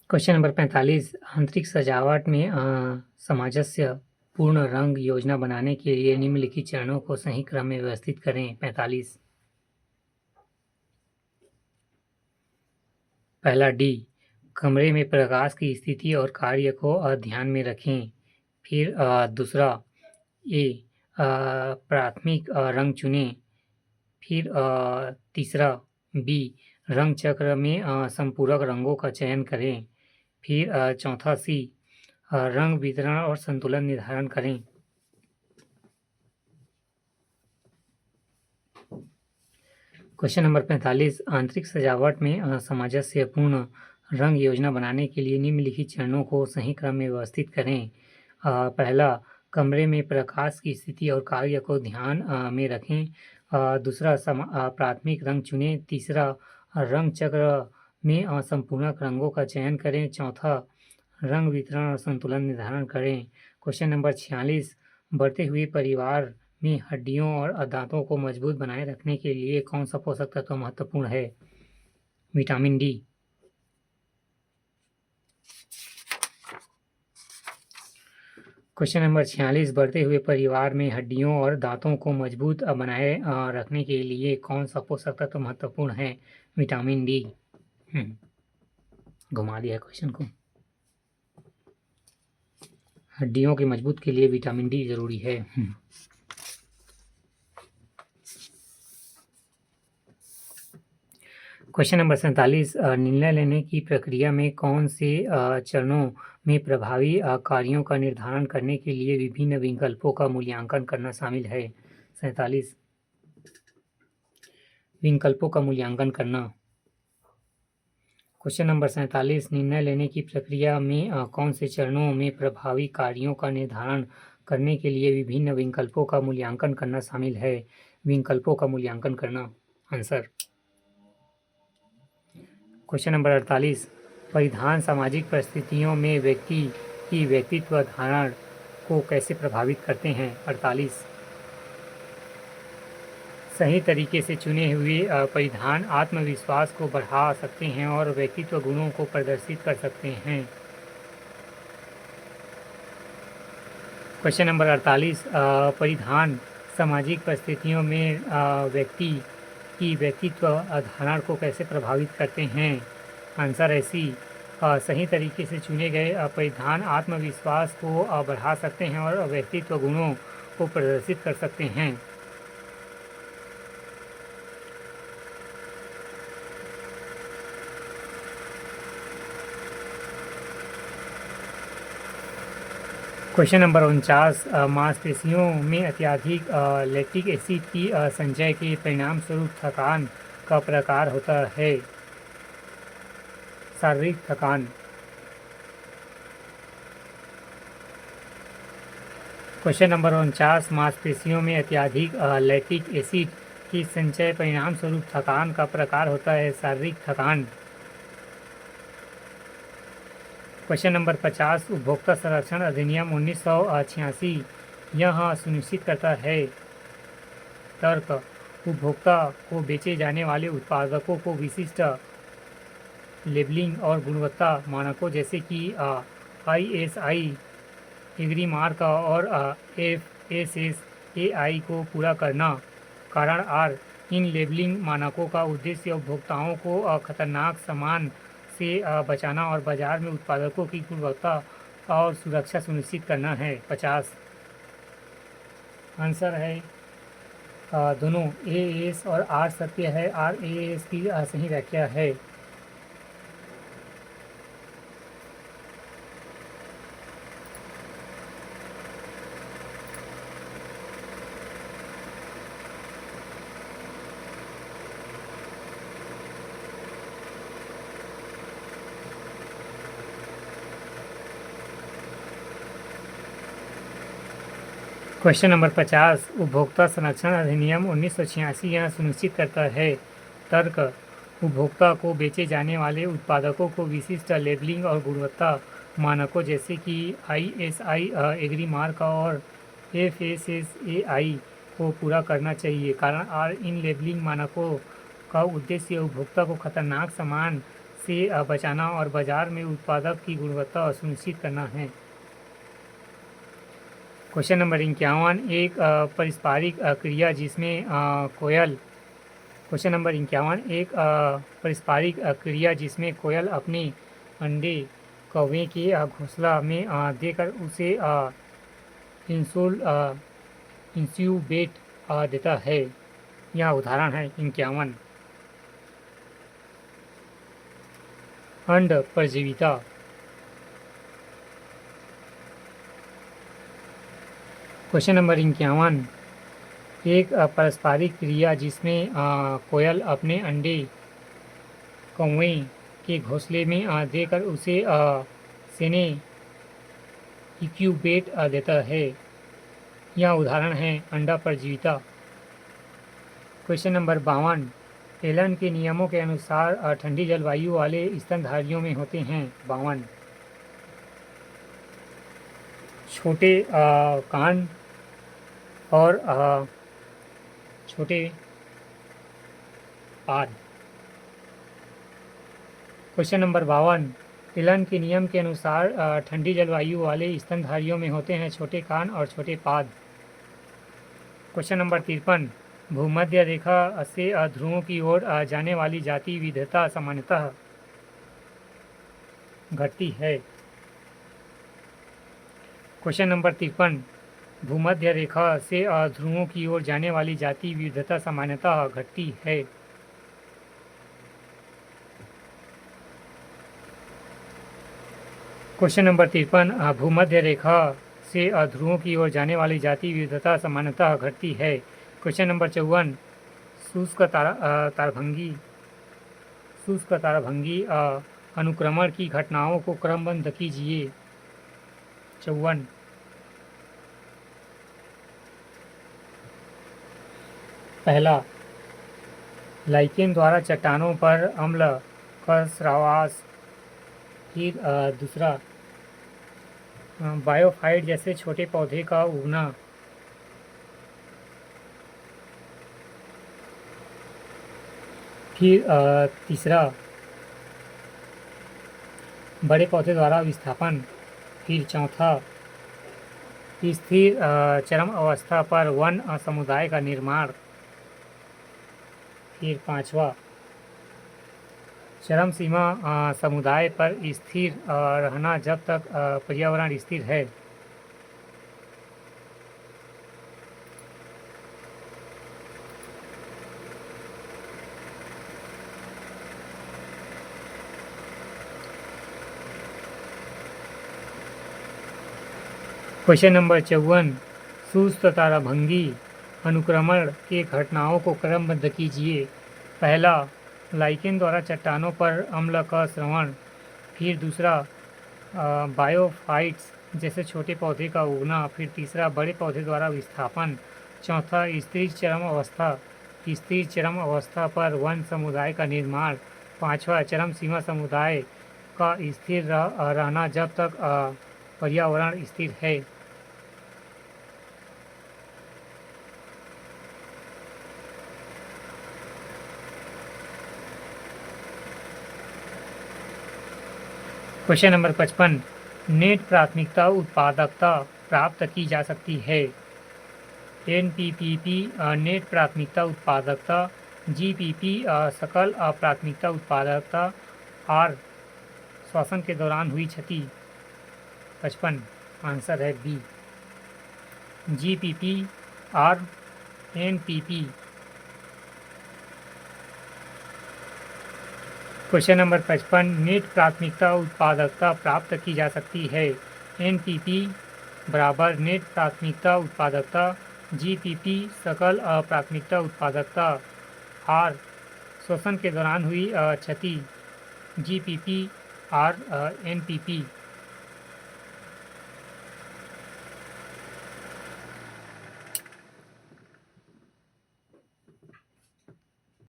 Question number 45 आंतरिक सजावट में सामंजस्य पूर्ण रंग योजना बनाने के लिए निम्नलिखित चरणों को सही क्रम में व्यवस्थित करें। 45 पहला डी, कमरे में प्रकाश की स्थिति और कार्य को ध्यान में रखें। फिर दूसरा ए, प्राथमिक रंग चुनें। फिर तीसरा बी, रंग चक्र में संपूरक रंगों का चयन करें। फिर चौथा सी, रंग वितरण और संतुलन निर्धारण करें। क्वेश्चन नंबर 45 आंतरिक सजावट में सामंजस्यपूर्ण रंग योजना बनाने के लिए निम्नलिखित चरणों को सही क्रम में व्यवस्थित करें। पहला, कमरे में प्रकाश की स्थिति और कार्य को ध्यान में रखें। दूसरा, प्राथमिक रंग चुनें। तीसरा, रंग चक्र में संपूरक रंगों का चयन करें। चौथा, रंग वितरण और संतुलन निर्धारण करें। क्वेश्चन नंबर 46 बढ़ते हुए परिवार में हड्डियों और दांतों को मजबूत बनाए रखने के लिए कौन सा पोषक तत्व महत्वपूर्ण है? Vitamin D. क्वेश्चन नंबर 46 बढ़ते हुए परिवार में हड्डियों और दांतों को मजबूत बनाए रखने के लिए कौन सा पोषक तत्व महत्वपूर्ण है? Vitamin D. घुमा दिया क्वेश्चन को। हड्डियों के मजबूत के लिए विटामिन डी जरूरी है। क्वेश्चन नंबर 47 निर्णय लेने की प्रक्रिया में कौन से चरणों में प्रभावी कार्यों का निर्धारण करने के लिए विभिन्न विकल्पों का मूल्यांकन करना शामिल है? 47 विकल्पों का मूल्यांकन करना। क्वेश्चन नंबर 47 निर्णय लेने की प्रक्रिया में कौन से चरणों में प्रभावी कार्यों का निर्धारण करने के लिए विभिन्न विकल्पों का मूल्यांकन करना शामिल है? विकल्पों का मूल्यांकन करना। आंसर। क्वेश्चन नंबर 48 परिधान सामाजिक परिस्थितियों में व्यक्ति की व्यक्तित्व धारण को कैसे प्रभावित करते हैं? 48 सही तरीके से चुने हुए परिधान आत्मविश्वास को बढ़ा सकते हैं और व्यक्तित्व गुणों को प्रदर्शित कर सकते हैं। क्वेश्चन नंबर 48 परिधान सामाजिक परिस्थितियों में व्यक्ति की व्यक्तित्व धारण को कैसे प्रभावित करते हैं? आंसर ऐसी सही तरीके से चुने गए परिधान आत्मविश्वास को बढ़ा सकते हैं और व्यक्तित्व गुणों को प्रदर्शित कर सकते हैं। क्वेश्चन नंबर 49 मांसपेशियों में अत्यधिक लैक्टिक एसिड की संचय के परिणाम स्वरूप थकान का प्रकार होता है? शारीरिक थकान। क्वेश्चन नंबर 49 मांसपेशियों में अत्यधिक लैक्टिक एसिड की संचय परिणाम स्वरूप थकान का प्रकार होता है? शारीरिक थकान। क्वेश्चन नंबर 50 उपभोक्ता संरक्षण अधिनियम 1986 यह सुनिश्चित करता है तर्क उपभोक्ता को बेचे जाने वाले उत्पादकों को विशिष्ट लेबलिंग और गुणवत्ता मानकों जैसे कि ISI एग्री मार्क और FSSAI को पूरा करना। कारण आर इन लेबलिंग मानकों का उद्देश्य उपभोक्ताओं को खतरनाक सामान से बचाना और बाजार में उत्पादकों की गुणवत्ता और सुरक्षा सुनिश्चित करना है। 50 आंसर है दोनों AAS और R सत्य है। RAAS की सही व्याख्या है। क्वेश्चन नंबर 50 उपभोक्ता संरक्षण अधिनियम 1986 यह सुनिश्चित करता है तर्क उपभोक्ता को बेचे जाने वाले उत्पादकों को विशिष्ट लेबलिंग और गुणवत्ता मानकों जैसे कि ISI एग्री मार्क और FSSAI को पूरा करना चाहिए। कारण आर इन लेबलिंग मानकों का उद्देश्य उपभोक्ता को खतरनाक सामान से बचाना और बाजार में उत्पादक की गुणवत्ता सुनिश्चित करना है। क्वेश्चन नंबर 51, एक पारस्परिक क्रिया जिसमें कोयल क्वेश्चन नंबर 51, एक पारस्परिक क्रिया जिसमें कोयल अपने अंडे कौवे के घोंसला में देकर उसे इंस्यूबेट देता है। यह उदाहरण है 51। अंड परजीविता। क्वेश्चन नंबर 51, एक पारस्परिक क्रिया जिसमें कोयल अपने अंडे कौवे के घोंसले में देकर उसे सेने इंक्यूबेट देता है। यह उदाहरण है अंडा परजीविता। क्वेश्चन नंबर 52, एलन के नियमों के अनुसार ठंडी जलवायु वाले स्तनधारियों में होते हैं 52 छोटे कान और छोटे पाद। क्वेश्चन नंबर 52, एलन के नियम के अनुसार ठंडी जलवायु वाले स्तनधारियों में होते हैं छोटे कान और छोटे पाद। क्वेश्चन नंबर 53, भूमध्य रेखा से ध्रुवों की ओर जाने वाली जाति विविधता सामान्यतः घटती है। क्वेश्चन नंबर 53, भूमध्य रेखा से ध्रुवों की ओर जाने वाली जाति विविधता सामान्यतः घटती है। क्वेश्चन नंबर 53, भूमध्य रेखा से ध्रुवों की ओर जाने वाली जाति विविधता सामान्यतः घटती है। क्वेश्चन नंबर 54, शुष्क ताराभंगी अनुक्रमण की घटनाओं को क्रमबद्ध कीजिए। 54। पहला, लाइकेन द्वारा चट्टानों पर अम्ल का स्रावास। फिर दूसरा, बायोफाइट जैसे छोटे पौधे का उगना। फिर तीसरा, बड़े पौधे द्वारा विस्थापन। फिर चौथा, स्थिर चरम अवस्था पर वन समुदाय का निर्माण। फिर पांचवा, चरम सीमा समुदाय पर स्थिर रहना जब तक पर्यावरण स्थिर है। क्वेश्चन नंबर 54, सुस्त ताराभंगी अनुक्रमण के घटनाओं को क्रमबद्ध कीजिए। पहला, लाइकेन द्वारा चट्टानों पर अम्ल का स्रवण। फिर दूसरा, बायोफाइट्स जैसे छोटे पौधे का उगना। फिर तीसरा, बड़े पौधे द्वारा विस्थापन। चौथा, स्थिर चरम अवस्था पर वन समुदाय का निर्माण। पांचवा, चरम सीमा समुदाय का स्थिर रहना जब तक पर्यावरण स्थिर है। क्वेश्चन नंबर 55, नेट प्राथमिकता उत्पादकता प्राप्त की जा सकती है। NPPP नेट प्राथमिकता उत्पादकता, GPP सकल प्राथमिकता उत्पादकता, R श्वसन के दौरान हुई क्षति। 55 आंसर है B, GPP, R, NPP। Question number 55, net प्राथमिकता उत्पादकता प्राप्त की जा सकती है। NPP बराबर नेट प्राथमिकता उत्पादकता, GPP सकल प्राथमिकता उत्पादकता, R श्वसन के दौरान हुई क्षति, GPP, R, NPP।